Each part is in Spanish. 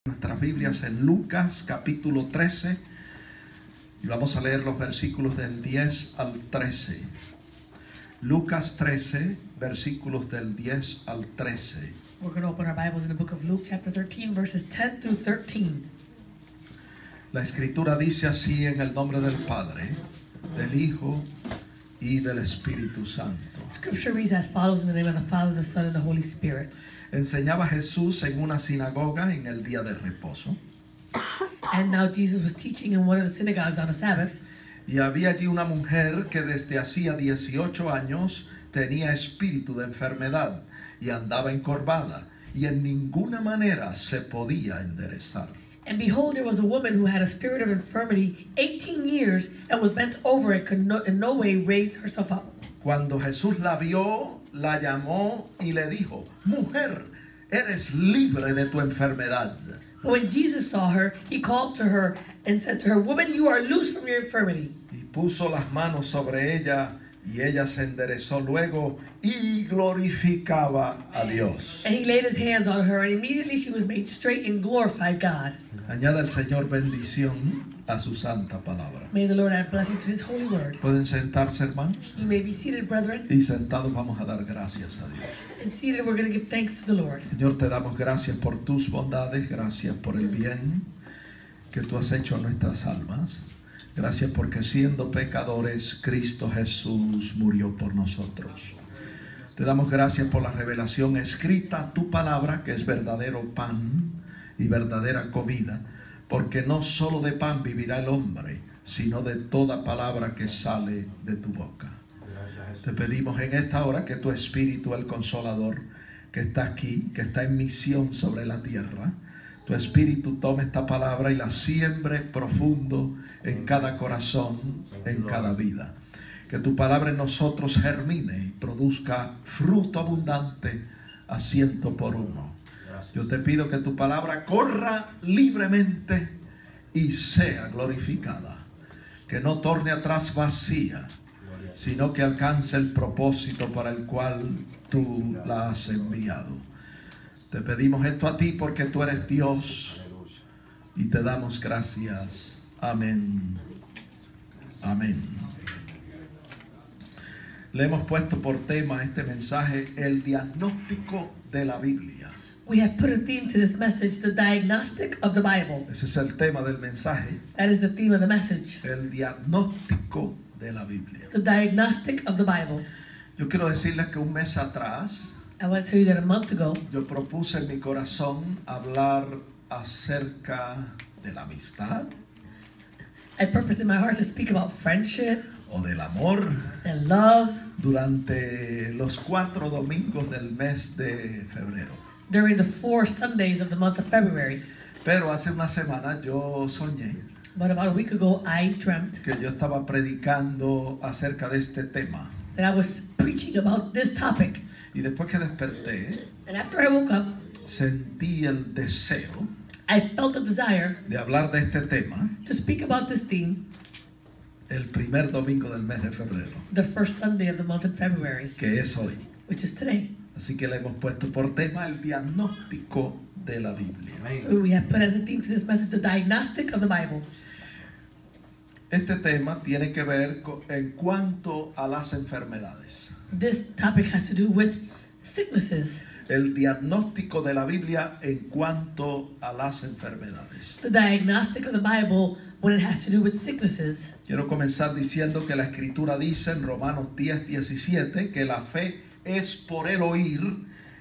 Nuestras Biblias en Lucas capítulo 13 y vamos a leer los versículos del 10 al 13. Lucas 13, versículos del 10 al 13. We're going to open our Bibles in the book of Luke chapter 13 verses 10 through 13. La escritura dice así: en el nombre del Padre, del Hijo y del Espíritu Santo. Scripture reads as follows: in the name of the Father, the Son, and the Holy Spirit. Enseñaba Jesús en una sinagoga en el día de reposo. And now Jesus was teaching in one of the synagogues on the Sabbath. Y había allí una mujer que desde hacía 18 años tenía espíritu de enfermedad y andaba encorvada y en ninguna manera se podía enderezar. And behold, there was a woman who had a spirit of infirmity 18 years and was bent over and could in no way raise herself up. Cuando Jesús la vio, la llamó y le dijo: mujer, eres libre de tu enfermedad. But when Jesus saw her, he called to her and said to her, woman, you are loose from your infirmity. Y puso las manos sobre ella y ella se enderezó luego y glorificaba a Dios. And he laid his hands on her, and immediately she was made straight and glorified God. Añada el Señor bendición a su santa palabra. May the Lord add blessing to his holy word. Pueden sentarse, hermanos. You may be seated, brethren. Y sentados vamos a dar gracias a Dios. And seated, we're going to give thanks to the Lord. Señor, te damos gracias por tus bondades, gracias por el bien que tú has hecho a nuestras almas. Gracias porque siendo pecadores, Cristo Jesús murió por nosotros. Te damos gracias por la revelación escrita, tu palabra, que es verdadero pan y verdadera comida, porque no solo de pan vivirá el hombre, sino de toda palabra que sale de tu boca. Te pedimos en esta hora que tu Espíritu, el Consolador, que está aquí, que está en misión sobre la tierra, tu Espíritu tome esta palabra y la siembre profundo en cada corazón, en cada vida. Que tu palabra en nosotros germine y produzca fruto abundante a 100 por 1. Yo te pido que tu palabra corra libremente y sea glorificada. Que no torne atrás vacía, sino que alcance el propósito para el cual tú la has enviado. Te pedimos esto a ti porque tú eres Dios y te damos gracias. Amén. Amén. Le hemos puesto por tema este mensaje: el diagnóstico de la Biblia. We have put a theme to this message: the diagnostic of the Bible. Ese es el tema del mensaje. That is the theme of the message. El diagnóstico de la Biblia. The diagnostic of the Bible. Yo quiero decirles que un mes atrás I want to tell you that a month ago, yo propuse en mi corazón hablar acerca de la amistad, I purposed in my heart to speak about friendship o del amor and love durante los 4 domingos del mes de febrero. during the 4 Sundays of the month of February. Pero hace una semana yo soñé But about a week ago, I dreamt que yo estaba predicando acerca de este tema. that I was preaching about this topic. Y después que desperté, And after I woke up, sentí el deseo I felt a desire de hablar de este tema to speak about this theme el primer domingo del mes de febrero, the first Sunday of the month in February, que es hoy. which is today. Así que le hemos puesto por tema el diagnóstico de la Biblia. So we have put as a theme to this message the diagnostic of the Bible. Este tema tiene que ver en cuanto a las enfermedades. This topic has to do with sicknesses. El diagnóstico de la Biblia en cuanto a las enfermedades. The diagnostic of the Bible when it has to do with sicknesses. Quiero comenzar diciendo que la Escritura dice en Romanos 10:17 que la fe es por el oír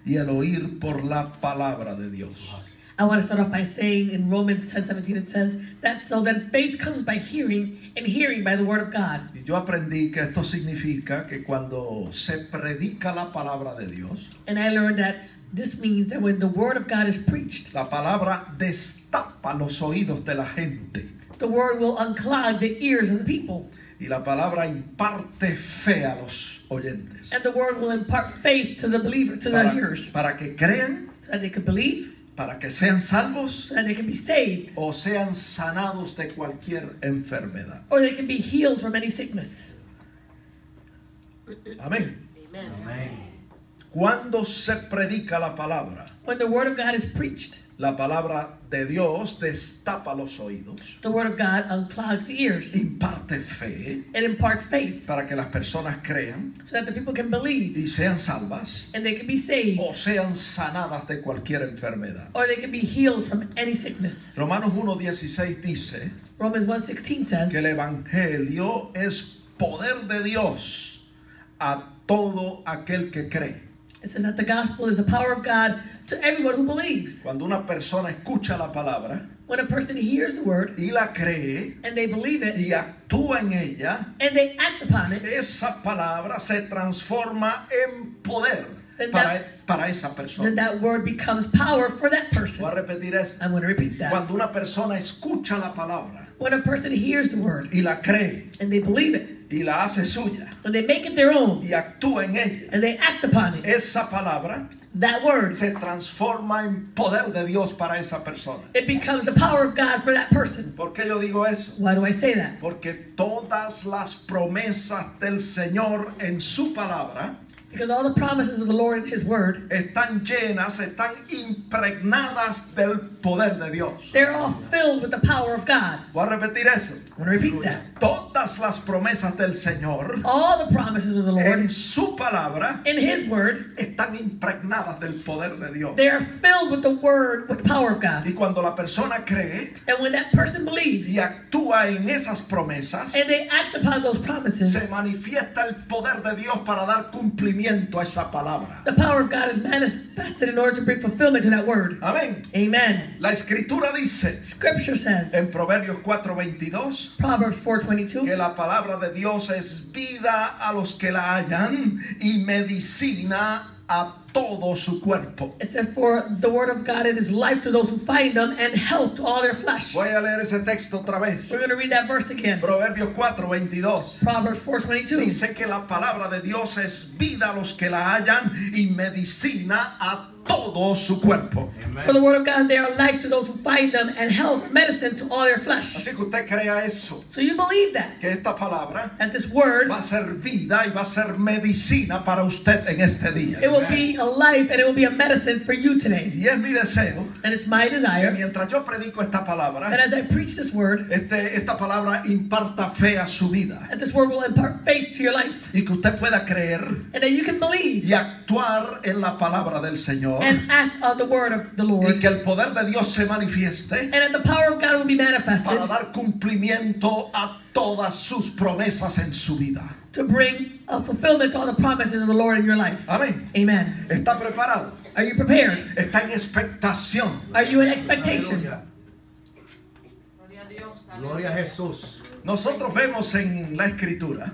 y el oír por la palabra de Dios. I want to start off by saying in Romans 10:17 it says that so then faith comes by hearing and hearing by the word of God. Y yo aprendí que esto significa que cuando se predica la palabra de Dios, And I learned that this means that when the word of God is preached, la palabra destapa los oídos de la gente the word will unclog the ears of the people. y la palabra imparte fe a los oyentes And the word will impart faith to the believer, to the hearers, para que crean, so that they can believe, para que sean salvos so that they can be saved, o sean sanados de cualquier enfermedad. or they can be healed from any sickness. Amén. Amen. Cuando se predica la palabra, When the word of God is preached, La palabra de Dios destapa los oídos, The word of God unclogs the ears. imparte fe It imparts faith para que las personas crean so that the people can believe y sean salvas and they can be saved o sean sanadas de cualquier enfermedad. or they can be healed from any sickness. Romanos 1:16 dice Romans 1:16 says que el evangelio es poder de Dios a todo aquel que cree. it says that the gospel is the power of God to everyone who believes. Cuando una persona escucha la palabra When a person hears the word y la cree and they believe it y actúa en ella, and they act upon it, esa palabra se transforma en poder Then para esa persona. then that word becomes power for that person. Voy a repetir eso. I'm going to repeat that. Cuando una persona escucha la palabra When a person hears the word y la cree and they believe it y la hace suya and they make it their own y actúa en ella, and they act upon it, esa palabra that word, se transforma en poder de Dios para esa persona. it becomes the power of God for that person. ¿Por qué yo digo eso? Why do I say that? Porque todas las promesas del Señor en su palabra Because all the promises of the Lord in His word, están llenas, están impregnadas del poder de Dios. they're all filled with the power of God. Voy a repetir eso. I'm going to repeat that. Todas las promesas del Señor All the promises of the Lord en su palabra in His word, están impregnadas del poder de Dios. they are filled with the word, with the power of God. Y cuando la persona cree And when that person believes y actúa en esas promesas, and they act upon those promises, se manifiesta el poder de Dios para dar cumplimiento a esa palabra. the power of God is manifested in order to bring fulfillment to that word. Amén. Amen. La escritura dice Scripture says, en Proverbios 4:22 Proverbs 4:22, que la palabra de Dios es vida a los que la hallan y medicina a todo su cuerpo. it says, for the word of God, it is life to those who find them and health to all their flesh. Voy a leer ese texto otra vez. We're going to read that verse again. Proverbios 4:22 Proverbs 4:22. dice que la palabra de Dios es vida a los que la hallan y medicina a todo su cuerpo. For the word of God, they are life to those who find them and health, medicine to all their flesh. Así que usted crea eso, So you believe that que esta palabra that this word, va a ser vida y va a ser medicina para usted en este día. it will be a life and it will be a medicine for you today. Y es mi deseo And it's my que desire mientras yo predico esta palabra, that as I preach this word, esta palabra imparta fe a su vida that this word will impart faith to your life y que usted pueda creer and that you can believe y actuar en la palabra del Señor and act on the word of the y Lord, que el poder de Dios se manifieste and that the power of God will be manifested para dar cumplimiento a todas sus promesas en su vida. to bring a fulfillment to all the promises of the Lord in your life. Amén. Amen. ¿Está preparado? Are you prepared? ¿Está en expectación? Are you in expectation? Gloria a Jesús. Nosotros vemos en la Escritura,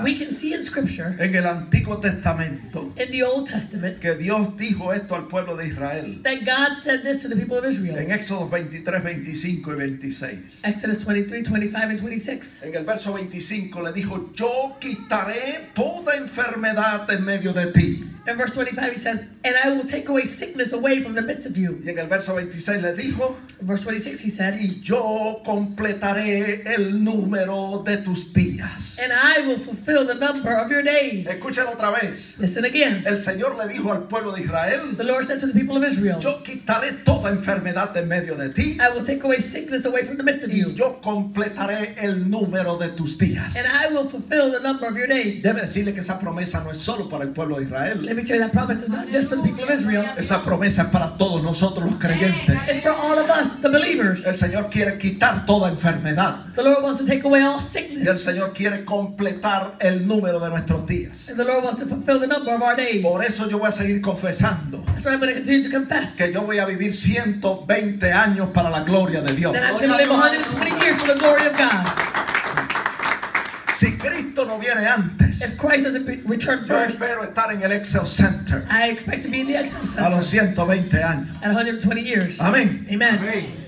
We can see in Scripture, en el Antiguo Testamento, in the Old Testament, que Dios dijo esto al pueblo de Israel. that God said this to the people of Israel. En Éxodo 23, 25 y 26. Exodus 23, 25, and 26. En el verso 25 le dijo, yo quitaré toda enfermedad en medio de ti. In verse 25 he says, and I will take away sickness away from the midst of you. Y en el verso 26 le dijo, In verse 26 he said, y yo completaré el número de tus días. and I will fulfill the number of your days. Escúchalo otra vez. Listen again. El Señor le dijo al pueblo de Israel, The Lord said to the people of Israel, yo quitaré toda enfermedad en medio de ti I will take away sickness away from the midst of y you, yo completaré el número de tus días. and I will fulfill the number of your days. Debe decirle que esa promesa no es solo para el pueblo de Israel. Let me tell you, that promise is not just for the people of Israel. Esa promesa es para todos nosotros los creyentes. It's for all of us, the believers. El Señor quiere quitar toda enfermedad The Lord wants to take away all y el sickness, Señor quiere completar el número de nuestros días. and the Lord wants to fulfill the number of our days. Por eso yo voy a seguir confesando That's why I'm going to continue to confess que yo voy a vivir 120 años para la gloria de Dios. that I'm going to live 120 years for the glory of God. Si Cristo no viene antes, If Christ doesn't return yo first, espero estar en el Excel Center I expect to be in the Excel a los Center 120 años. at 120 years. Amén. Amen. Amén.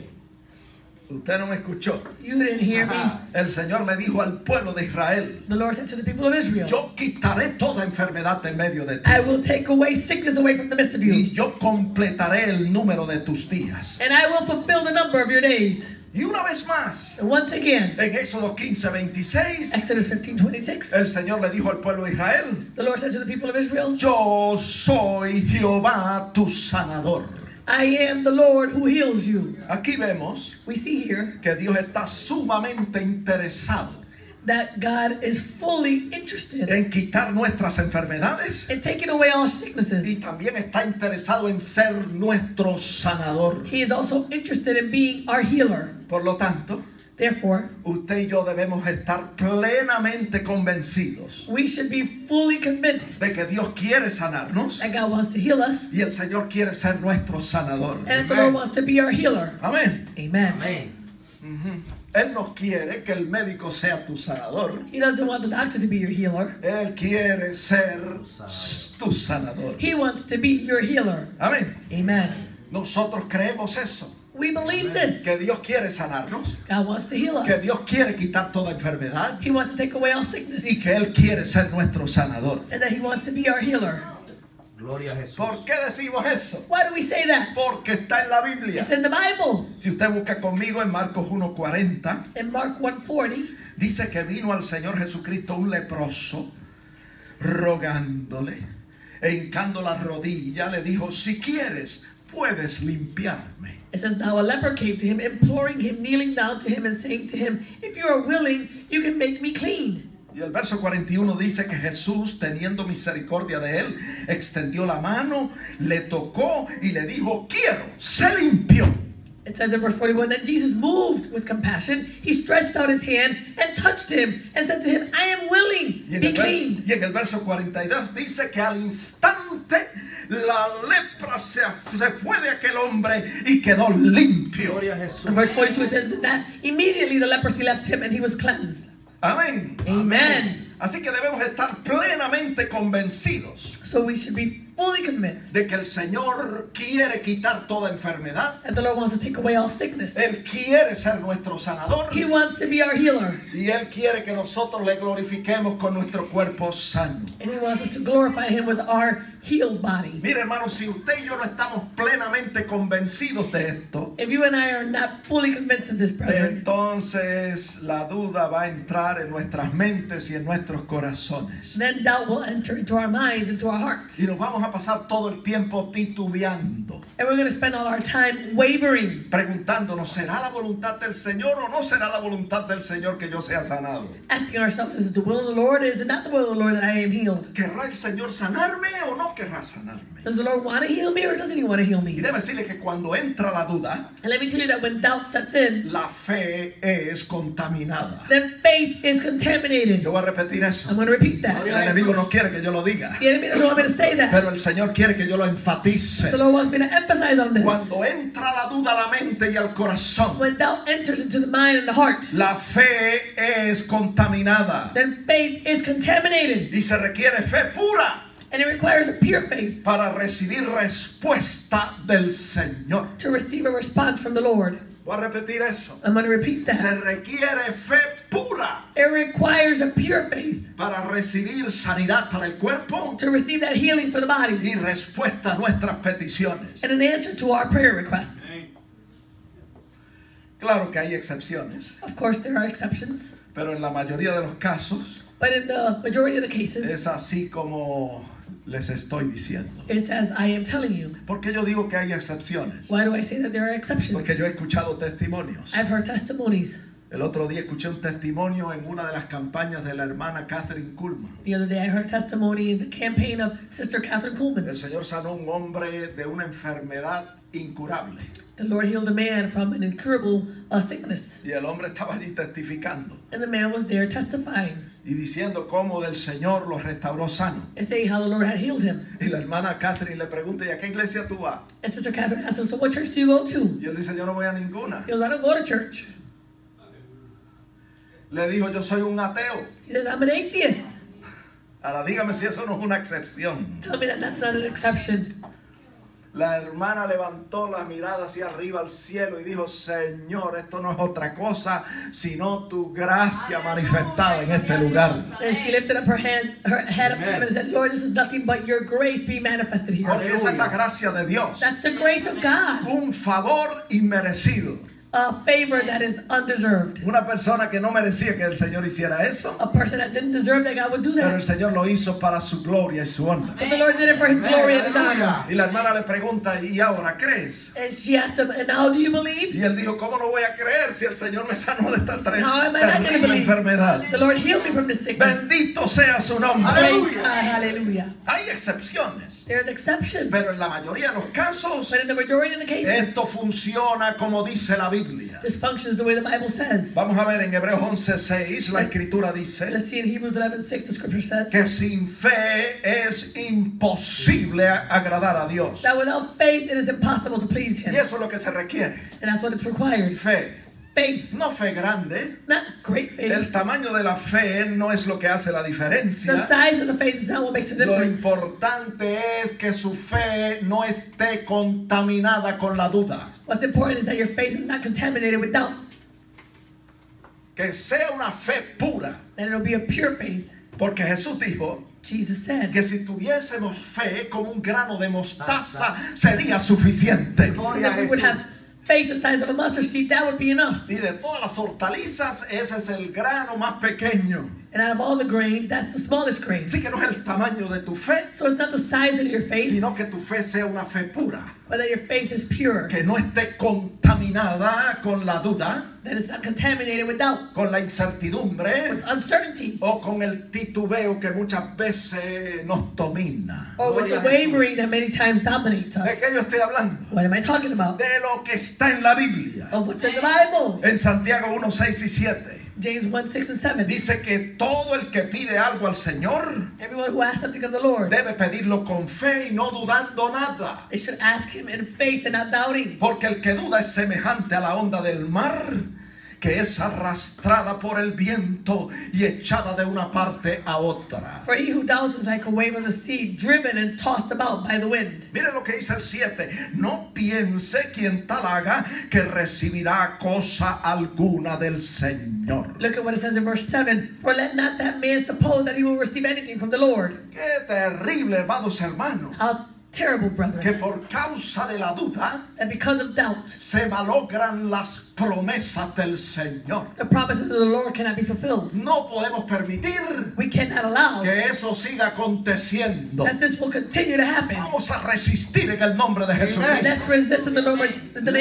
Usted no me escuchó. You didn't hear me. El Señor le dijo al pueblo de Israel, The Lord said to the people of Israel, yo quitaré toda enfermedad en medio de ti I will take away sickness away from the midst of y you, yo completaré el número de tus días. and I will fulfill the number of your days. Y una vez más, And once again, en Éxodo 15, 26, Exodus 15:26, el Señor le dijo al pueblo de Israel, the Lord said to the people of Israel, yo soy Jehová tu sanador. I am the Lord who heals you. Aquí vemos We see here que Dios está sumamente interesado that God is fully interested en quitar nuestras enfermedades in taking away all y sicknesses. también está interesado en ser nuestro sanador. He is also interested in being our healer. Por lo tanto, Therefore, usted y yo debemos estar plenamente convencidos we should be fully convinced de que Dios quiere sanarnos that God wants to heal us y el Señor quiere ser nuestro sanador. and that the Lord wants to be our healer. Amén. Amen. Amén. Él no quiere que el médico sea tu sanador. He doesn't want the doctor to be your healer. Él quiere ser tu sanador. He wants to be your healer. Amén. Amen. Nosotros creemos eso. We believe this. Que Dios quiere sanarnos. God wants to heal Que us. Dios quiere quitar toda enfermedad. He wants to take away all sickness. Y que Él quiere ser nuestro sanador. And that He wants to be our healer. Gloria a Jesús. ¿Por qué decimos eso? Why do we say that? Porque está en la Biblia. It's in the Bible. Si usted busca conmigo en Marcos 1:40, In Mark 1:40, dice que vino al Señor Jesucristo un leproso rogándole e hincando la rodilla le dijo: si quieres, puedes limpiarme. it says, now a leper came to him, imploring him, kneeling down to him and saying to him, if you are willing, you can make me clean. Y el verso 41 dice que Jesús, teniendo misericordia de él, extendió la mano, le tocó y le dijo: quiero, sé limpio. It says in verse 41, then Jesus, moved with compassion, he stretched out his hand and touched him and said to him, I am willing, be clean. Y en el verso 42 dice que al instante la lepra se fue de aquel hombre y quedó limpio. Gloria a Jesús. In verse 42 it says that immediately the leprosy left him and he was cleansed. Amén. Amen. Así que debemos estar plenamente convencidos So we should be fully convinced de que el Señor quiere quitar toda enfermedad. that the Lord wants to take away all sickness. Él quiere ser nuestro sanador He wants to be our healer. y Él quiere que nosotros le glorifiquemos con nuestro cuerpo sano. And He wants us to glorify Him with our healed body. Mire, hermano, si usted y yo no estamos plenamente convencidos de esto, If you and I are not fully convinced of this, brethren, entonces la duda va a entrar en nuestras mentes y en nuestros corazones. then doubt will enter into our minds, into our hearts. Y nos vamos a pasar todo el tiempo titubeando, And we're going to spend all our time wavering, preguntándonos: ¿será la voluntad del Señor o no será la voluntad del Señor que yo sea sanado? asking ourselves, is it the will of the Lord? Is it not the will of the Lord that I am healed? ¿Querrá el Señor sanarme o no querrá sanarme? Does the Lord want to heal me or doesn't He want to heal Y me? debe decirle que cuando entra la duda, And let me tell you that when doubt sets in, la fe es contaminada. then faith is contaminated. Yo voy a repetir eso. I'm going to repeat that. El enemigo no quiere que yo lo diga, The enemy doesn't want me to say that. pero el Señor quiere que yo lo enfatice. The Lord wants me to emphasize on this. Cuando entra la duda a la mente y al corazón, When doubt enters into the mind and the heart, la fe es contaminada then faith is contaminated. y se requiere fe pura And it requires a pure faith para recibir respuesta del Señor. to receive a response from the Lord. Voy a repetir eso. I'm going to repeat Se that. requiere fe pura It requires a pure faith para recibir sanidad para el cuerpo to receive that healing for the body y respuesta a nuestras peticiones. and an answer to our prayer request. Claro que hay excepciones, Of course, there are exceptions, pero en la mayoría de los casos but in the majority of the cases, es así como les estoy diciendo. it's as I am telling you. ¿Por qué yo digo que hay excepciones? Why do I say that there are exceptions? Porque yo he escuchado testimonios. I've heard testimonies. El otro día escuché un testimonio en una de las campañas de la hermana Catherine Kuhlman. The other day I heard testimony in the campaign of Sister Catherine Kuhlman. El Señor sanó a un hombre de una enfermedad incurable. The Lord healed a man from an incurable sickness. Y el hombre estaba allí testificando And the man was there testifying y diciendo cómo del Señor lo restauró sano. and saying how the Lord had healed him. Y la hermana Catherine le pregunta: ¿y a qué iglesia tú vas? And Sister Catherine asked him, so what church do you go to? Y él dice: yo no voy a ninguna. He goes, I don't go to church. Le dijo: yo soy un ateo. He says, I'm an atheist. Ahora dígame si eso no es una excepción. Tell me that that's not an exception. La hermana levantó la mirada hacia arriba al cielo y dijo: Señor, esto no es otra cosa sino tu gracia manifestada en este lugar. And she lifted up her head up to heaven and said, Lord, this is nothing but your grace be manifested here. Porque esa es la gracia de Dios. That's the grace of God. Un favor inmerecido. a favor that is undeserved. Una persona que no merecía que el Señor hiciera eso, A person that didn't deserve that God would do pero el that. Señor lo hizo para su gloria y su honra. But the Lord did it for His glory and His honor. Y la hermana le pregunta, ¿y ahora crees? And she asked him, and now do you believe? Y él dijo, ¿cómo no voy a creer si el Señor me sanó de esta How am I not going to terrible believe? enfermedad? The Lord healed me from this sickness. Bendito sea su nombre. Praise God, hallelujah. Hay excepciones, There's exceptions, pero en la mayoría de los casos but in the majority of the cases, esto funciona como dice la Biblia. this functions the way the Bible says. Vamos a ver en Hebreos 11:6, la escritura dice Let's see in Hebrews 11:6, the scripture says que sin fe es imposible agradar a Dios. that without faith it is impossible to please Him. Y eso es lo que se requiere. And that's what it's required. Fe, Faith, no fe grande. not great faith. El tamaño de la fe no es lo que hace la The diferencia. size of the faith is not what makes a Lo difference. importante es que su fe no esté contaminada con la duda. What's important is that your faith is not contaminated with doubt. Que sea una fe pura. That it'll be a pure faith. Porque Jesús dijo Jesus said que si tuviésemos fe como un grano de mostaza sería suficiente. if we would have faith the size of a mustard seed, that would be enough. Y de todas las hortalizas ese es el grano más pequeño. And out of all the grains, that's the smallest grain. Así que no es el tamaño de tu fe, So it's not the size of your faith, sino que tu fe sea una fe pura. but that your faith is pure. Que no esté contaminada con la duda, That it's not contaminated with doubt, con la incertidumbre with uncertainty, o con el titubeo que muchas veces nos domina. or with the wavering that many times dominates ¿De us. qué yo estoy hablando? What am I talking about? De lo que está en la Biblia. Of what's in the Bible. En Santiago 1, 6 y 7 James 1, 6 and 7. dice que todo el que pide algo al Señor Everyone who asks something of the Lord, debe pedirlo con fe y no dudando nada. they should ask Him in faith and not doubting. Porque el que duda es semejante a la onda del mar, que es arrastrada por el viento y echada de una parte a otra. For he who doubts is like a wave of the sea, driven and tossed about by the wind. Mire lo que dice el 7. No piense quien tal haga que recibirá cosa alguna del Señor. Look at what it says in verse 7. For let not that man suppose that he will receive anything from the Lord. Qué terrible, amados hermanos, How terrible, que brethren, por causa de la duda that because of doubt, se malogran las promesas del Señor. the promises of the Lord cannot be fulfilled. No podemos permitir We cannot allow que eso siga aconteciendo. that this will continue to happen. Vamos a resistir en el nombre de Jesucristo. Let's resist in the name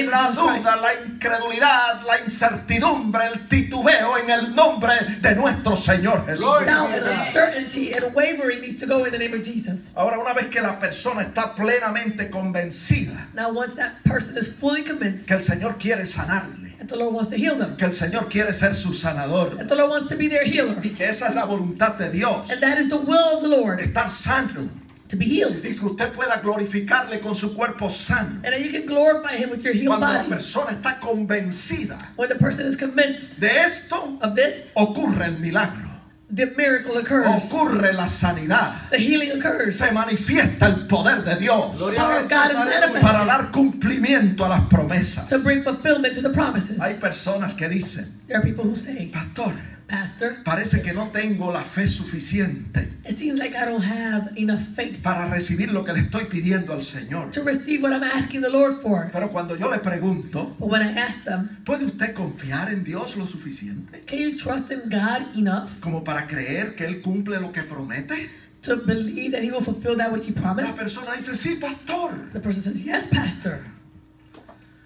of La Jesus Christ. duda, la incredulidad, la incertidumbre, el titubeo en el nombre de nuestro Señor Jesús. Doubt and uncertainty and wavering needs to go in the name of Jesus. Ahora, una vez que la persona está plenamente convencida Now, once that person is fully convinced que el Señor quiere sanarle, that the Lord wants to heal them, que el Señor quiere ser su sanador that the Lord wants to be their healer, y que esa es la voluntad de Dios, and that is the will of the Lord, estar sano to be healed, y que usted pueda glorificarle con su cuerpo sano. and that you can glorify Him with your healed Cuando la body. persona está convencida When the person is convinced de esto, of this, ocurre el milagro, the miracle occurs, ocurre la sanidad, the healing occurs, se manifiesta el poder de Dios the power of God is para manifested dar cumplimiento a las promesas. to bring fulfillment to the promises. Hay personas que dicen, There are people who say, pastor, Pastor, parece que no tengo la fe suficiente it seems like I don't have enough faith para recibir lo que le estoy pidiendo al Señor. to receive what I'm asking the Lord for. Pero cuando yo le pregunto, But when I ask them, ¿puede usted confiar en Dios lo suficiente can you trust in God enough como para creer que Él cumple lo que promete? to believe that He will fulfill that which He La promised? persona dice, sí, pastor. The person says, yes, Pastor.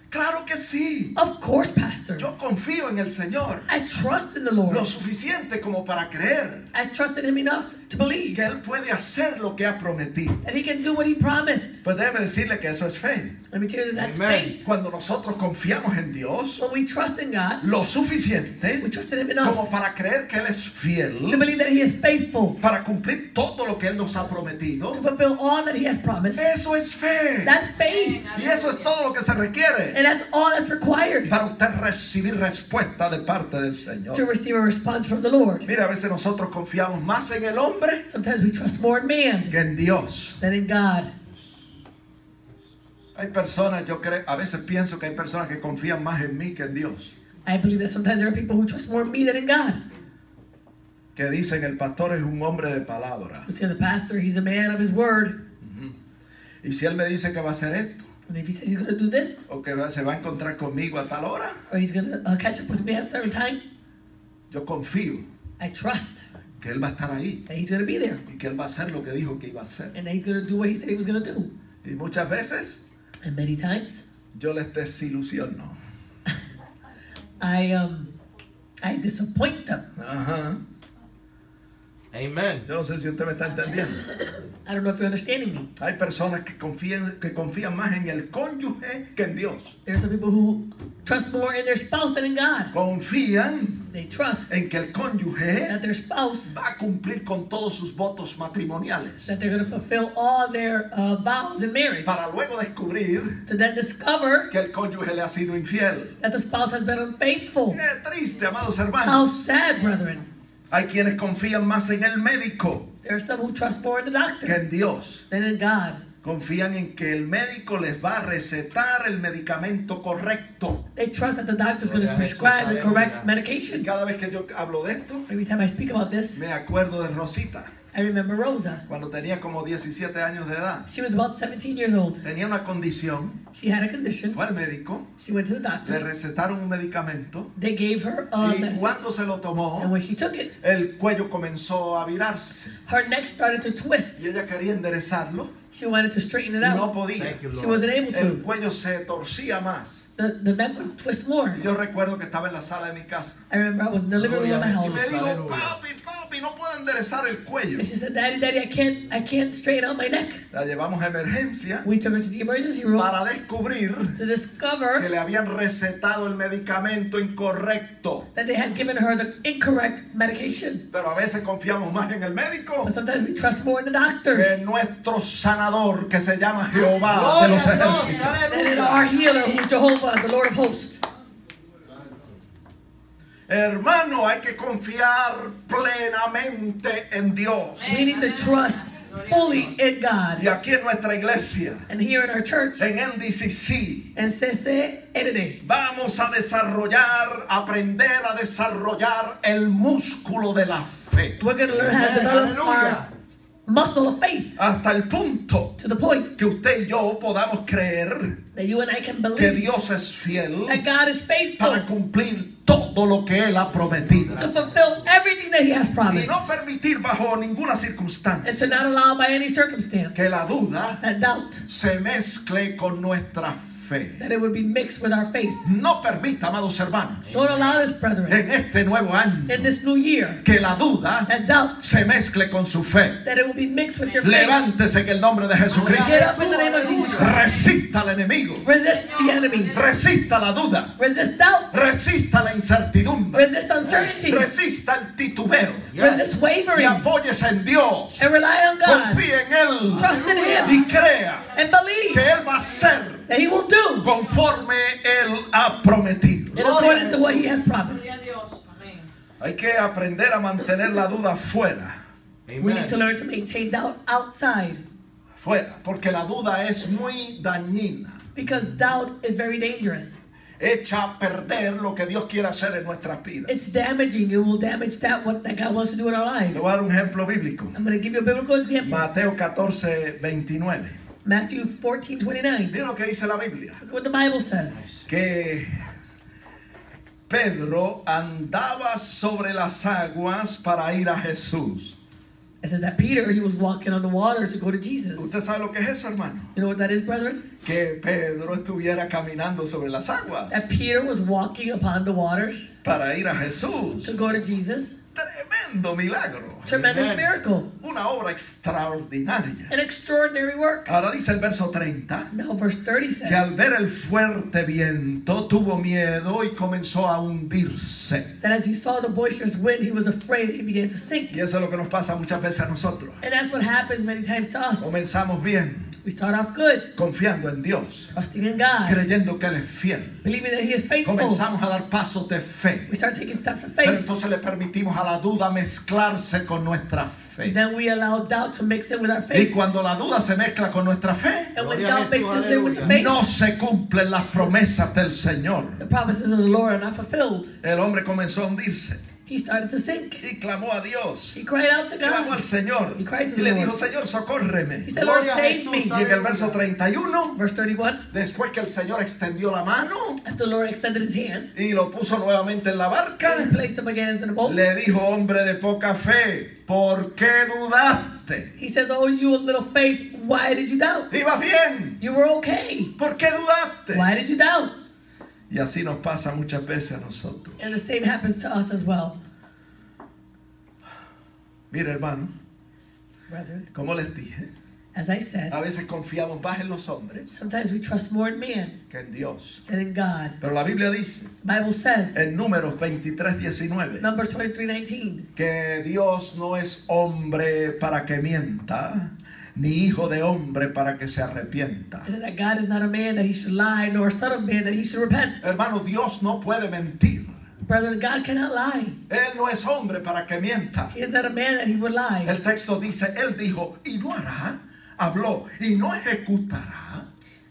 Claro que sí. Of course, Pastor. Yo confío en el Señor I trust in the Lord. lo suficiente como para creer I trust in Him enough to believe que Él puede hacer lo que ha prometido. that He can do what He promised. Pues déjeme decirle que eso es fe. Let me tell you that's Amen. faith. Cuando nosotros confiamos en Dios When we trust in God, lo suficiente we trust in Him como enough para creer que Él es to fiel believe that He is faithful, para cumplir todo lo que Él nos ha prometido. to fulfill all that He has promised. Eso es fe. That's faith. Y eso es todo lo que se requiere And that's all that's required para usted recibir respuesta de parte del Señor. to receive a response from the Lord. Mira, a veces nosotros confiamos más en el hombre Sometimes we trust more in man que en Dios. than in God. Hay personas, yo creo, a veces pienso que hay personas que confían más en mí que en Dios. I believe that sometimes there are people who trust more in me than in God. Que dicen el pastor es un hombre de palabra. We say the pastor, he's a man of his word. Y si él me dice que va a hacer esto, And if he says he's going to do this, o que se va a encontrar conmigo a tal hora, or he's going to catch up with me at a certain time, yo confío I trust que Él va a estar ahí that he's going to be there. y que Él va a hacer lo que dijo que iba a hacer. And that he's going to do what he said he was going to do. Y muchas veces And many times, yo les desilusiono. I disappoint them. Ajá. Amen. Yo no sé si usted me está entendiendo. I don't know if you're understanding me. Hay personas que confían más en el cónyuge que en Dios. There are some people who trust more in their spouse than in God. Confían They trust en que el cónyuge that their spouse, va a cumplir con todos sus votos matrimoniales, that they're going to fulfill all their vows in marriage, para luego descubrir to then discover que el cónyuge le ha sido infiel. that the spouse has been unfaithful. Qué triste, amados How hermanos. sad, brethren. Hay quienes confían más en el médico There are some who trust more in the que doctor en Dios. than in God. Confían en que el médico les va a recetar el medicamento correcto. They trust that the doctor is going to prescribe the correct medication. Cada vez que yo hablo de esto, Every time I speak about this, me acuerdo de Rosita, I remember Rosa. cuando tenía como 17 años de edad. She was about 17 years old. Tenía una condición, She had a condition. fue al médico, She went to the le doctor. recetaron un medicamento They gave her a y medicine. cuando se lo And tomó, when she took it, el cuello comenzó a virarse her neck started to twist. y ella quería enderezarlo She wanted to straighten it y no out. podía. Thank you, She Lord. wasn't able El to. cuello se torcía más. The neck would twist more. Y yo recuerdo que estaba en la sala de mi casa I remember I was in the living room of my y house. me dijo, Aleluya. papi, no puedo enderezar el cuello. And she said, Daddy, I can't straighten out my neck. La llevamos a emergencia We took her to the emergency room para descubrir to que discover le habían recetado el medicamento incorrecto. that they had given her the incorrect medication. Pero a veces confiamos más en el médico But sometimes we trust more in the que doctors en nuestro sanador que se llama Jehová de los Gloria a Dios. ejércitos. than in Aleluya. our healer, who is Jehovah, the Lord of hosts. Hermano, hay que confiar plenamente en Dios. We need to trust fully in God. Y aquí en nuestra iglesia, And here in our church, en NDCC, and CCND, vamos a aprender a desarrollar el músculo de la fe. we're going to learn how to develop our muscle of faith Hasta el punto to the point que usted y yo podamos creer that you and I can que believe Dios es fiel that God is faithful para cumplir todo lo que Él ha prometido. to fulfill everything that He has Y promised, no permitir bajo ninguna and circunstancia to not allow by any circumstance que la duda that doubt, se mezcle con nuestra fe. that it would be mixed with our faith. No permita, amados hermanos, Don't allow this, brethren, en este nuevo año in this new year, que la duda that doubt, se mezcle con su fe. that it will be mixed with your faith. Levántese en el nombre de Jesucristo. Get up in the name of Jesus Christ. Resista al enemigo. Resist the enemy. Resista la duda. Resist doubt. Resista la incertidumbre. Resist uncertainty. Resista el titubeo. Resist Y wavering. apóyese en Dios. And rely on God. Confíe en Él. Trust in Him. Y crea And believe que Él va a hacer that He will do conforme Él ha prometido. in accordance to what He has promised. Hay que aprender a mantener la duda fuera. We need to Amen. learn to maintain doubt outside, Fuera. Porque la duda es muy dañina. because doubt is very dangerous. Echa a perder lo que Dios quiere hacer en nuestras vidas. It's damaging. It will damage what that God wants to do in our lives. Le voy a dar un ejemplo bíblico. I'm going to give you a biblical example. Mateo 14:29. Matthew 14:29. Miren lo que dice la Biblia. Look what the Bible says. Que Pedro andaba sobre las aguas para ir a Jesús. It says that Peter, he was walking on the water to go to Jesus. ¿Usted sabe lo que es eso, hermano? You know what that is, brethren? Que Pedro estuviera caminando sobre las aguas That Peter was walking upon the waters para ir a Jesús. to go to Jesus. Tremendo milagro. Tremendous Amen. miracle. Una obra extraordinaria. An extraordinary work. Ahora dice el verso 30 Now verse 30 que al says ver el fuerte viento tuvo miedo y comenzó a hundirse. that as he saw the boisterous wind, he was afraid, he began to sink. Y eso es lo que nos pasa muchas veces a nosotros. And that's what happens many times to us. Comenzamos bien, We start off good, confiando en Dios, trusting in God, creyendo que Él es fiel. believing that He is faithful. Comenzamos a dar pasos de fe, We start taking steps of pero faith. entonces le permitimos a la duda mezclarse con nuestra fe. Then we allow doubt to mix in with our Y faith. cuando la duda se mezcla con nuestra fe, And when Gloria a doubt Jesús, mixes in with the aleluya. faith, no se cumplen las promesas del Señor. the promises of the Lord are not fulfilled. El hombre comenzó a hundirse. he started to sink. y clamó a Dios. He cried out to Clamó al God. Señor He cried to y the le Lord. dijo, Señor, socórreme. He said, Lord, Gloria a save Jesús, me. Y en el verso 31, Verse 31, después que el Señor extendió la mano after the Lord extended his hand, y lo puso nuevamente en la barca, he placed him again in the boat. le dijo, hombre de poca fe, ¿por qué dudaste? He says, oh, you of little faith, why did you doubt? Ibas bien, You were okay. ¿por qué dudaste? Why did you doubt? Y así nos pasa muchas veces a nosotros. And the same happens to us as well. Mira, hermano, Brethren, como les dije, as I said, a veces confiamos más en los hombres sometimes we trust more in man que en Dios. than in God. Pero la Biblia dice The Bible says, en Números 23:19 Numbers 23:19, que Dios no es hombre para que mienta, ni hijo de hombre para que se arrepienta. it says that God is not a man that he should lie, nor a son of man that he should repent. Hermano, Dios no puede mentir. Brethren, God cannot lie. Él no es hombre para que mienta. He is not a man that he would lie. El texto dice, Él dijo, y no hará, habló, y no ejecutará.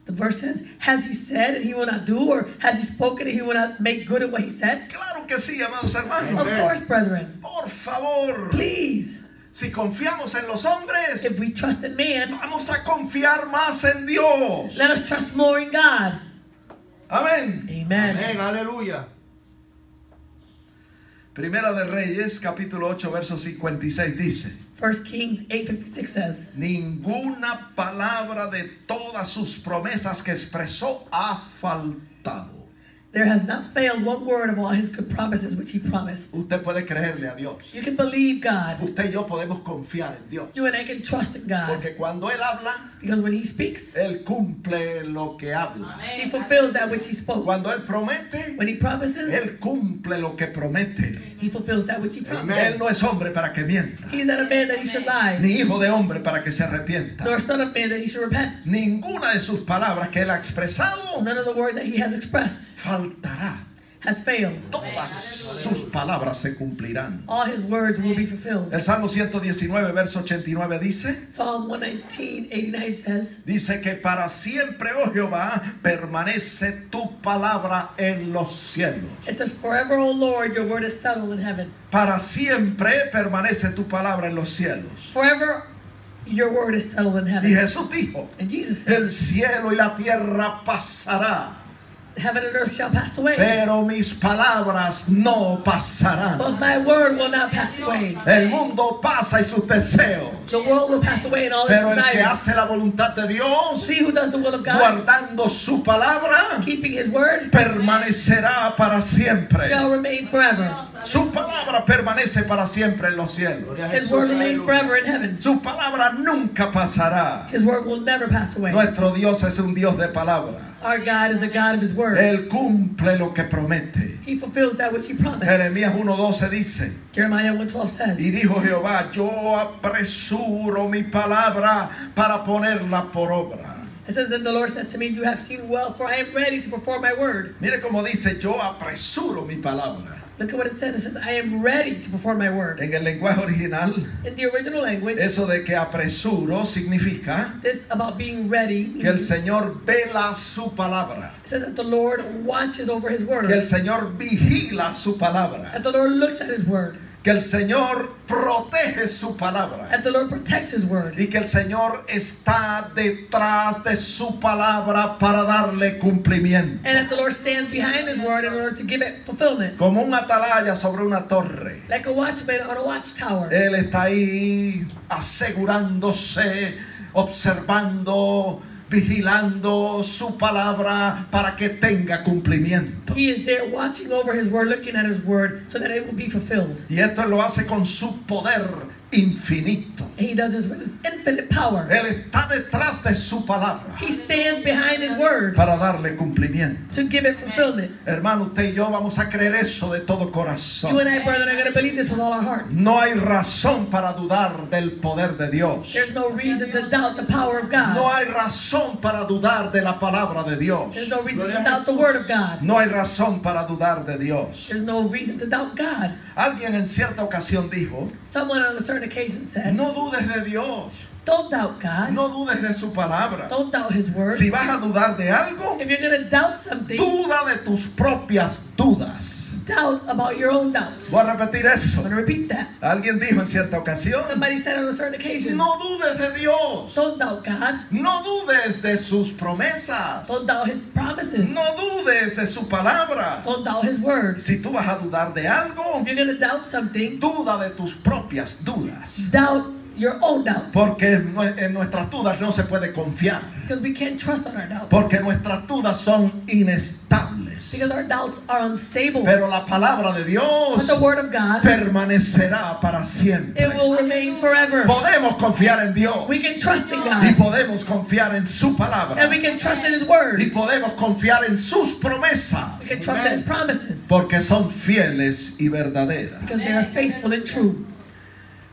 The verse says, has he said and he will not do, or has he spoken and he will not make good in what he said? Claro que sí, amados hermanos. Of course, brethren. Por favor, Please, si confiamos en los hombres, if we trust in man, vamos a confiar más en Dios. let us trust more in God. Amén. Amen. Amén, aleluya. Primera de Reyes, capítulo 8, verso 56 dice, 1 Kings 8:56 says, ninguna palabra de todas sus promesas que expresó ha faltado. there has not failed one word of all his good promises which he promised. Usted puede creerle a Dios. You can believe God. Usted y yo podemos confiar en Dios. You and I can trust in God. Porque cuando Él habla, Because when he speaks, Él cumple lo que habla. he fulfills that which he spoke. Cuando Él promete, When he promises, Él cumple lo que promete. he fulfills that which he promised. Él no es hombre para que mienta, He's not a man that he should lie, ni hijo de hombre para que se arrepienta. nor son of man that he should repent. Ninguna de sus palabras que Él ha expresado None of the words that he has expressed faltará. has failed. Todas sus palabras se cumplirán. All his words will be fulfilled. El Salmo 119, verso 89 dice, Psalm 119:89 says, dice que para siempre, oh Jehová, permanece tu palabra en los cielos. it says, forever, O Lord, your word is settled in heaven. Para siempre permanece tu palabra en los cielos. Forever, your word is settled in Y heaven. Jesús dijo, And Jesus said, el cielo y la tierra pasará, heaven and earth shall pass away, pero mis palabras no pasarán. but my word will not pass away. El mundo pasa y sus deseos, The world will pass away and all its pero el que desires. hace la voluntad de Dios, He who does the will of God, guardando su palabra, keeping his word, permanecerá para siempre. shall remain forever. Su palabra permanece para siempre en los cielos. Gloria a His Jesús, word remains aleluya. forever in heaven. Su palabra nunca pasará. His word will never pass away. Nuestro Dios es un Dios de palabra. Our God is a God of his word. Él cumple lo que promete. He fulfills that which he promised. Jeremías 1:12 dice, Jeremiah 1:12 says, y dijo Jehová, yo apresuro mi palabra para ponerla por obra. it says, then the Lord said to me, you have seen well, for I am ready to perform my word. Mire cómo dice, yo apresuro mi palabra. Look at what it says. It says, I am ready to perform my word. En el lenguaje original, In the original language, eso de que apresuro significa this about being ready que el means, Señor vela su palabra, it says that the Lord watches over his word. que el Señor vigila su palabra, That the Lord looks at his word. que el Señor protege su palabra That the Lord protects his word. y que el Señor está detrás de su palabra para darle cumplimiento. And that the Lord stands behind his word in order to give it fulfillment. Como un atalaya sobre una torre, Like a watchman on a watchtower. Él está ahí asegurándose, observando, vigilando su palabra para que tenga cumplimiento. He is there watching over his word, looking at his word, so that it will be fulfilled. Y esto lo hace con su poder infinito. And he does this with his infinite power. Él está detrás de su palabra He stands behind his word para darle cumplimiento. to give it fulfillment. Hermano, usted y yo vamos a creer eso de todo corazón. You and I, brethren, are going to believe this with all our hearts. No hay razón para dudar del poder de Dios. There's no reason to doubt the power of God. No hay razón para dudar de la palabra de Dios. There's no reason to doubt the word of God. No hay razón para dudar de Dios. There's no reason to doubt God. Alguien en cierta ocasión dijo, Someone on a certain occasion said, no dudes de Dios, don't doubt God. no dudes de su palabra. Don't doubt his word. Si vas a dudar de algo, If you're going to doubt something, duda de tus propias dudas. doubt about your own doubts. Voy a repetir I'm eso. going to repeat that. Alguien dijo en cierta ocasión, Somebody said on a certain occasion, no dudes de Dios. don't doubt God. No dudes de sus promesas. Don't doubt His promises. No dudes de su palabra. Don't doubt His word. Si tú vas a dudar de algo, If you're going to doubt something, duda de tus propias dudas. doubt your own doubts. Porque en nuestras dudas no se puede confiar. Because we can't trust on our doubts. Porque nuestras dudas son inestables. Because our doubts are unstable. Pero la palabra de But Dios the word of God, permanecerá para it siempre. will remain forever. Podemos confiar en Dios. We can trust in Y God. podemos confiar en su palabra. And we can trust in His word. Y podemos confiar en sus promesas. We can trust in His promises. Porque son fieles y verdaderas. Because they are faithful and true.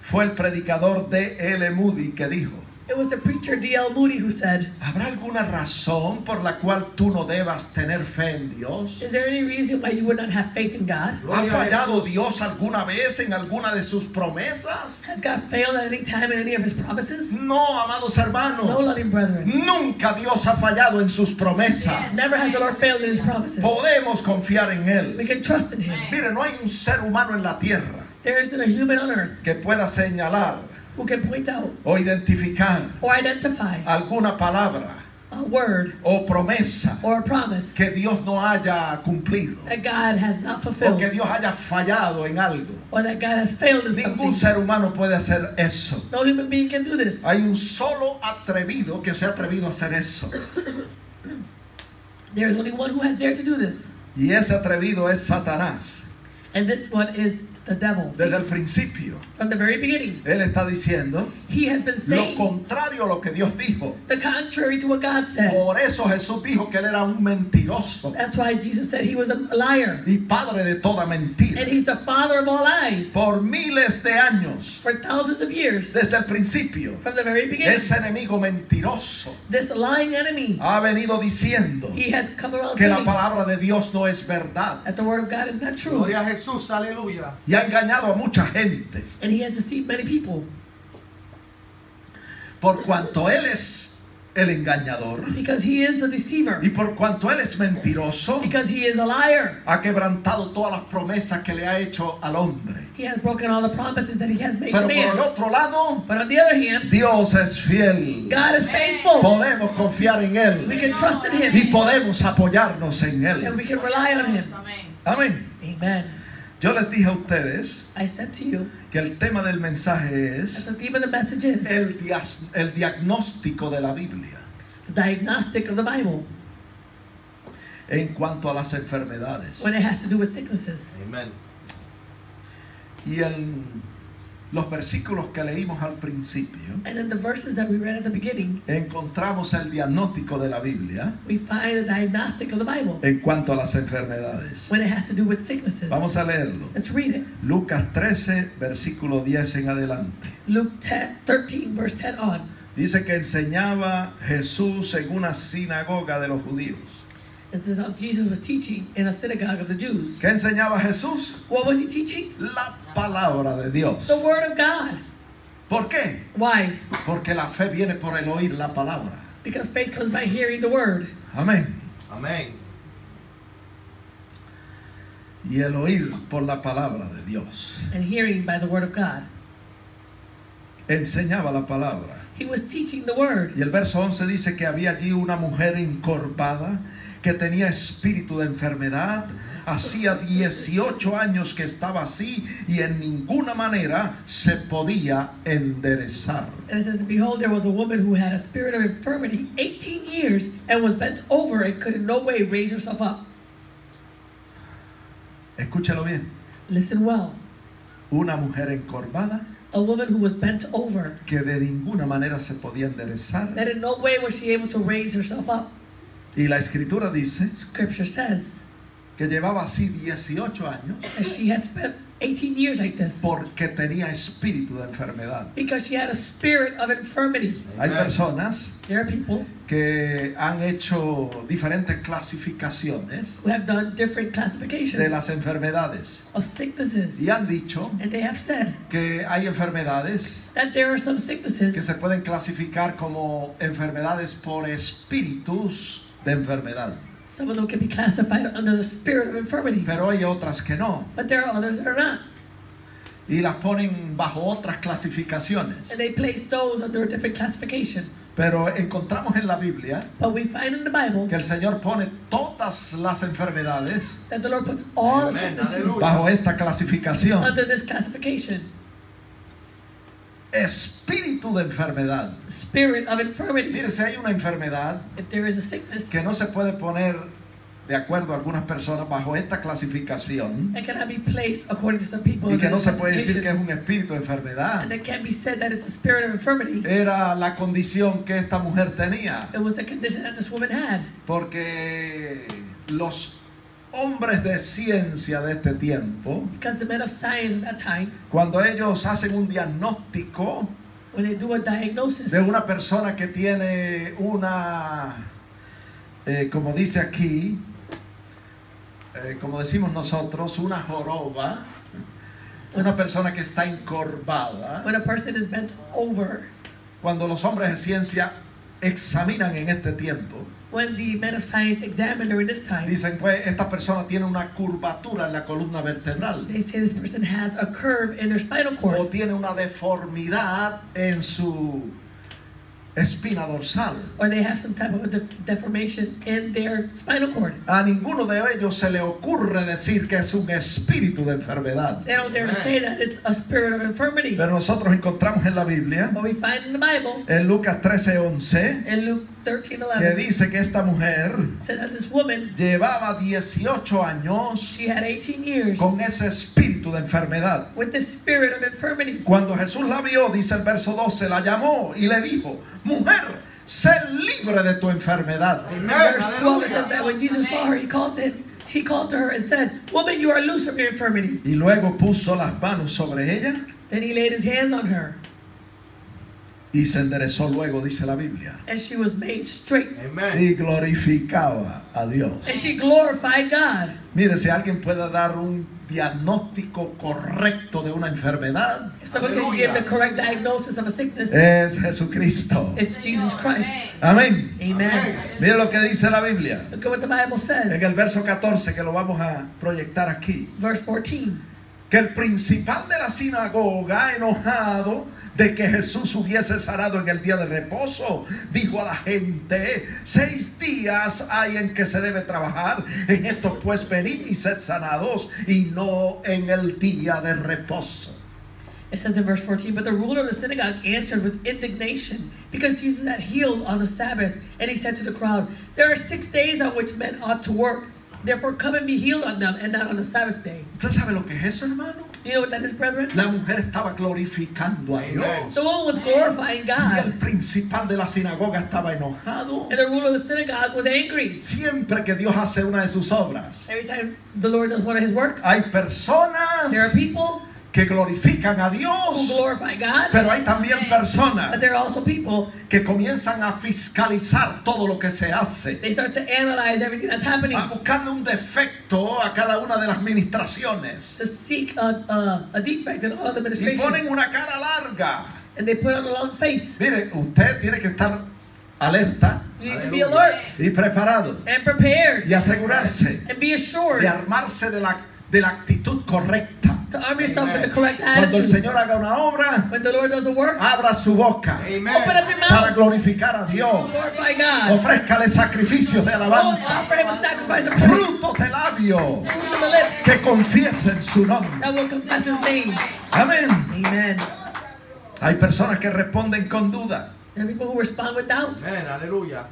Fue el predicador D.L. Moody que dijo, It was the preacher D.L. Moody who said, ¿habrá alguna razón por la cual tú no debas tener fe en Dios? is there any reason why you would not have faith in God? ¿Ha fallado Dios alguna vez en alguna de sus promesas? Has God failed at any time in any of His promises? No, amados No, hermanos. loving brethren. Nunca Dios ha fallado en sus promesas. Never has the Lord failed in His promises. Podemos confiar en Él. We can trust in Him. Mire, no hay un ser humano en la tierra There isn't a human on earth que pueda señalar who can point out o identificar or identify alguna palabra a word o promesa or a promise que Dios no haya cumplido that God has not o fulfilled que Dios haya fallado en algo. or that God has failed in Ningún something. ser humano puede hacer eso. No human being can do this. Hay un solo atrevido que se ha atrevido a hacer eso. There is only one who has dared to do this. Y ese atrevido es Satanás. And this one is the devil. See, Desde el principio, from the very beginning, él está diciendo he has been lo saying contrario a lo que Dios dijo. the contrary to what God said. Por eso Jesús dijo que él era un mentiroso That's why Jesus said he was a liar. y padre de toda mentira. And he's the father of all lies. Por miles de años, For thousands of years, desde el principio, from the very beginning, ese enemigo mentiroso this lying enemy, ha venido diciendo he has come around que la saying palabra de Dios no es verdad that the word of God is not true. Gloria a Jesús, aleluya. y ha engañado a mucha gente. And he has deceived many people. Por cuanto él es el engañador Because he is the deceiver. y por cuanto él es mentiroso, Because he is a liar. ha quebrantado todas las promesas que le ha hecho al hombre. He has broken all the promises that he has made Pero to por el man. otro lado, But on the other hand, Dios es fiel. God is faithful. Podemos confiar en We él can trust in him. y podemos apoyarnos en And él. we can rely on him. Amén. Amen. Yo les dije a ustedes I said to you que el tema del mensaje that es the theme of the message is el diagnóstico de la Biblia the diagnostic of the Bible en cuanto a las enfermedades. when it has to do with sicknesses. Amen. Y en los versículos que leímos al principio, And in the verses that we read at the beginning, encontramos el diagnóstico de la Biblia we find the diagnostic of the Bible en cuanto a las enfermedades. when it has to do with sicknesses. Vamos a leerlo. Let's read it. Lucas 13, versículo 10 en adelante. Luke 13, verse 10 on. Dice que enseñaba Jesús en una sinagoga de los judíos. This is how Jesus was teaching in a synagogue of the Jews. ¿Qué enseñaba Jesús? What was he teaching? La palabra de Dios. The Word of God. ¿Por qué? Why? Porque la fe viene por el oír la palabra. Because faith comes by hearing the Word. Amén. Amén. Y el oír por la palabra de Dios. And hearing by the Word of God. Enseñaba la palabra. He was teaching the Word. Y el verso 11 dice que había allí una mujer encorvada que tenía espíritu de enfermedad. Hacía 18 años que estaba así y en ninguna manera se podía enderezar. And it says, behold, there was a woman who had a spirit of infirmity 18 years and was bent over and could in no way raise herself up. Escúchalo bien. Listen well. Una mujer encorvada A woman who was bent over, que de ninguna manera se podía enderezar. that in no way was she able to raise herself up. Y la escritura dice Scripture says que llevaba así 18 años that she had spent 18 years like this porque tenía espíritu de enfermedad. because she had a spirit of infirmity. Hay personas There are people que han hecho diferentes clasificaciones who have done different de classifications las enfermedades of sicknesses, y han dicho and they have said que hay enfermedades that there are some que sicknesses se pueden clasificar como enfermedades por espíritus de enfermedad. Some of them can be classified under the spirit of infirmities. pero hay otras que no. But there are others that are not. Y las ponen bajo otras clasificaciones. And they place those under a different classification. Pero encontramos en la Biblia But we find in the Bible que el Señor pone todas las enfermedades that the Lord puts all the Amen. sicknesses Hallelujah. bajo esta clasificación. under this classification. Espíritu de enfermedad. Spirit of infirmity. Mire, si hay una enfermedad If there is a sickness que no se puede poner, de acuerdo a algunas personas, bajo esta clasificación, that cannot be placed according to some people y under que no this se puede decir que es classification, un espíritu de enfermedad, and it can't be said that it's a spirit of infirmity, era la condición que esta mujer tenía. it was the condition that this woman had. Porque los hombres de ciencia de este tiempo, Because the men of science at that time, cuando ellos hacen un diagnóstico when they do a diagnosis de una persona que tiene una, como dice aquí, como decimos nosotros, una joroba, una persona que está encorvada, when a person is bent over, cuando los hombres de ciencia examinan en este tiempo, when the men of science examine during this time, dicen, pues esta persona tiene una curvatura en la columna vertebral they say this person has a curve in their spinal o cord, tiene una deformidad en su espina dorsal. or they have some type of a deformation in their spinal cord. A ninguno de ellos se le ocurre decir que es un espíritu de enfermedad. They don't dare to say that it's a spirit of infirmity. Pero nosotros encontramos en la Biblia, But we find in the Bible, en Lucas 13:11, in Luke que 13:11, dice que esta mujer says that this woman, llevaba 18 años she had 18 years con ese espíritu de enfermedad. with the spirit of infirmity. Cuando Jesús la vio, dice el verso 12, la llamó y le dijo, mujer, sé libre de tu enfermedad. In verse 12 it says that when Jesus saw her, he called to her and said, "Woman, you are loose from your infirmity." Y luego puso las manos sobre ella Then he laid his hands on her, y se enderezó luego, dice la Biblia, and she was made straight, Amen. y glorificaba a Dios. and she glorified God. Mire, si alguien puede dar un diagnóstico correcto de una enfermedad, If someone can give the correct diagnosis of a sickness, es Jesucristo. it's Jesus Christ. Amén. Amen. Mire lo que dice la Biblia Look at what the Bible en says. el verso 14, que lo vamos a proyectar aquí. Verse 14. Que el principal de la sinagoga, enojado de que Jesús hubiese sanado en el día de reposo, dijo a la gente, 6 días hay en que se debe trabajar, en esto pues venid y sed sanados, y no en el día de reposo. It says in verse 14, but the ruler of the synagogue answered with indignation because Jesus had healed on the Sabbath. And he said to the crowd, there are 6 days on which men ought to work. Therefore come and be healed on them and not on the Sabbath day. ¿Usted sabe lo que es eso, hermano? You know what that is, brethren? La mujer estaba glorificando a Dios. The woman was glorifying Y el God. principal de la sinagoga estaba enojado. And the ruler of the synagogue was angry. Siempre que Dios hace una de sus obras, Every time the Lord does one of his works, hay personas there are people que glorifican a who Dios, glorify God, pero hay también personas but there are also people, que comienzan a fiscalizar todo lo que se hace, they start to analyze everything that's happening, a buscarle un defecto a cada una de las ministraciones to seek a defect in all of the y administration. ponen una cara larga. And they put on a long face. Mire, usted tiene que estar alerta You need to be Hallelujah. alert y preparado and prepared y asegurarse and be assured de armarse de la actitud correcta. to arm yourself with the correct Cuando el attitude. Señor haga una obra, When the Lord does the work, abra su boca open Amen. up your para mouth glorificar a to Dios. glorify God. Ofrézcale sacrificios de Oh, alabanza, offer him a sacrifice of praise, frutos de labios fruits of the lips que confiesen su nombre. that will confess his name. Amén. Amen. Hay personas que responden con duda, There are people who respond with doubt, Amen. Aleluya.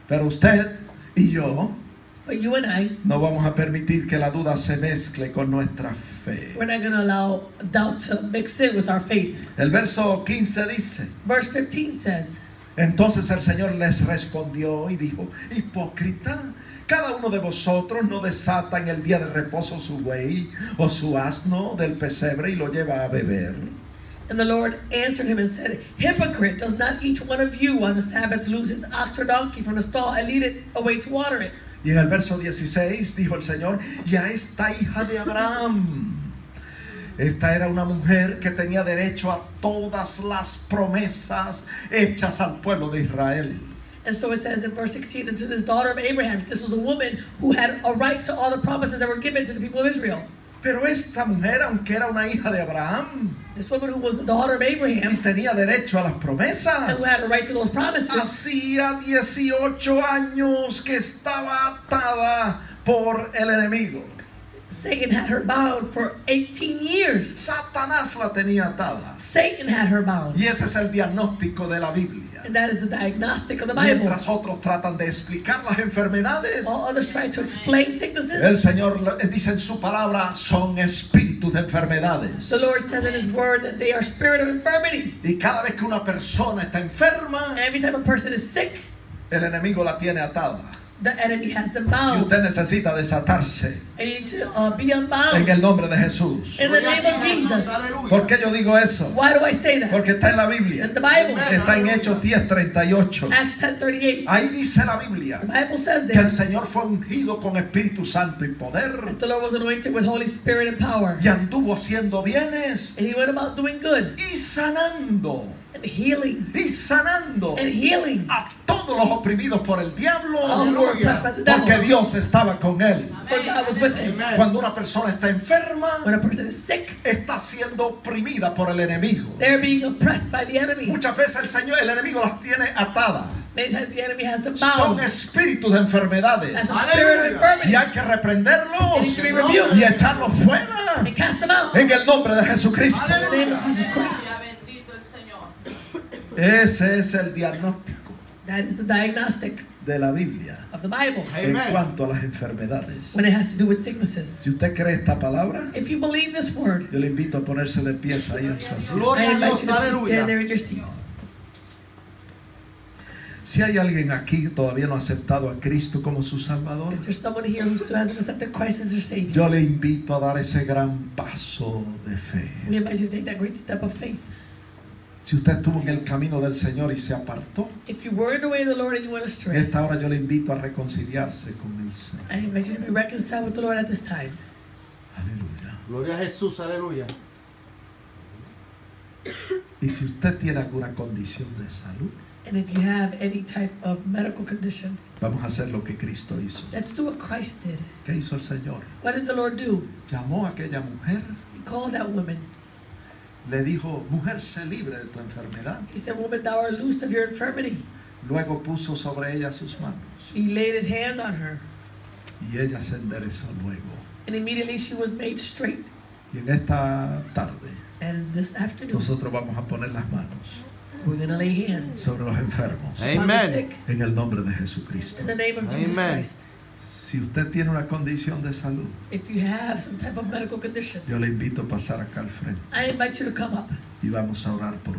pero usted y yo but you and I, no vamos a permitir que la duda se mezcle con nuestra fe. we're not going to allow doubt to mix in with our faith. El verso 15 dice, Verse 15 says, entonces el Señor les respondió y dijo, hipócrita, cada uno de vosotros no desata en el día de reposo su buey o su asno del pesebre y lo lleva a beber. and the Lord answered him and said, hypocrite, does not each one of you on the Sabbath lose his ox or donkey from the stall and lead it away to water it? Y en el verso 16 dijo el Señor, y a esta hija de Abraham, esta era una mujer que tenía derecho a todas las promesas hechas al pueblo de Israel. And so it says in verse 16, and to this daughter of Abraham, this was a woman who had a right to all the promises that were given to the people of Israel. Pero esta mujer, aunque era una hija de Abraham This woman who was the daughter of y Abraham tenía derecho a las and promesas, who had a right to those promises, hacía 18 años que estaba atada por el enemigo. Satan had her bound for 18 years. Satanás la tenía atada. Satan had her bound. Y ese es el diagnóstico de la Biblia. And that is the diagnostic of the Bible. Mientras otros tratan de explicar las enfermedades, All others try to explain sicknesses. el Señor dice en su palabra, son espíritus de enfermedades. The Lord says in His Word that they are spirit of infirmity. Y cada vez que una persona está enferma, And every time a person is sick, el enemigo la tiene atada. the enemy has them Y bound. usted necesita desatarse And you need to be unbound. en el nombre de Jesús. In the name of Jesus. ¿Por qué yo digo eso? Why do I say that? Porque está en la It's Biblia. in the Bible. Está en Hechos 10:38. Acts 10:38. Ahí dice la Biblia The Bible says que there el Señor fue ungido con Espíritu Santo y poder that the Lord was anointed with Holy Spirit and power. y anduvo haciendo bienes And He went about doing good y sanando and healing y sanando and healing a todos los oprimidos por el diablo, all who were oppressed by the porque devil. Dios estaba con él. For God was with him. Cuando una persona está enferma, When a person is sick, está siendo oprimida por el enemigo. they're being oppressed by the enemy. Muchas veces el enemigo las tiene atadas. Many times the enemy has them Son bound espíritus de enfermedades. as a spirit of infirmity. Y hay que reprenderlos It needs to be rebuked y echarlos fuera and cast them out en el nombre de Jesucristo. in the name of Jesus Christ. Bendito el Señor. Ese es el diagnóstico That is the diagnostic de la Biblia of the Bible en Amen. cuanto a las enfermedades. when it has to do with sicknesses. Si usted cree esta palabra, If you believe this word, yo le invito a ponerse de pies ahí en su asiento. I Gloria a invite Dios, you to please stand aleluya. there in your seat. Si hay alguien aquí que todavía no ha aceptado a Cristo como su Salvador, If there's someone here who still hasn't accepted Christ as their Savior, yo le invito a dar ese gran paso de fe. we invite you to take that great step of faith. Si usted estuvo en el camino del Señor y se apartó, If you were in the way of the Lord and you went en astray, esta hora yo le invito a reconciliarse con el Señor. I invite you to be reconciled with the Lord at this time. Aleluya. Gloria a Jesús, aleluya. Y si usted tiene alguna condición de salud, And if you have any type of medical condition, vamos a hacer lo que Cristo hizo. let's do what Christ did. ¿Qué hizo el Señor? What did the Lord do? Llamó a aquella mujer, He called that woman. le dijo, mujer, sé libre de tu enfermedad. He said, woman, thou art loosed of your infirmity. Luego puso sobre ella sus manos He laid his hands on her, y ella se enderezó luego. and immediately she was made straight. Y en esta tarde And this afternoon, nosotros vamos a poner las manos we're going to lay hands sobre los enfermos on the Amen. sick en el nombre de Jesucristo. in the name of Jesus Amen. Christ. Si usted tiene una condición de salud, If you have some type of medical condition, yo le invito a pasar acá al frente I invite you to come up. y vamos a orar por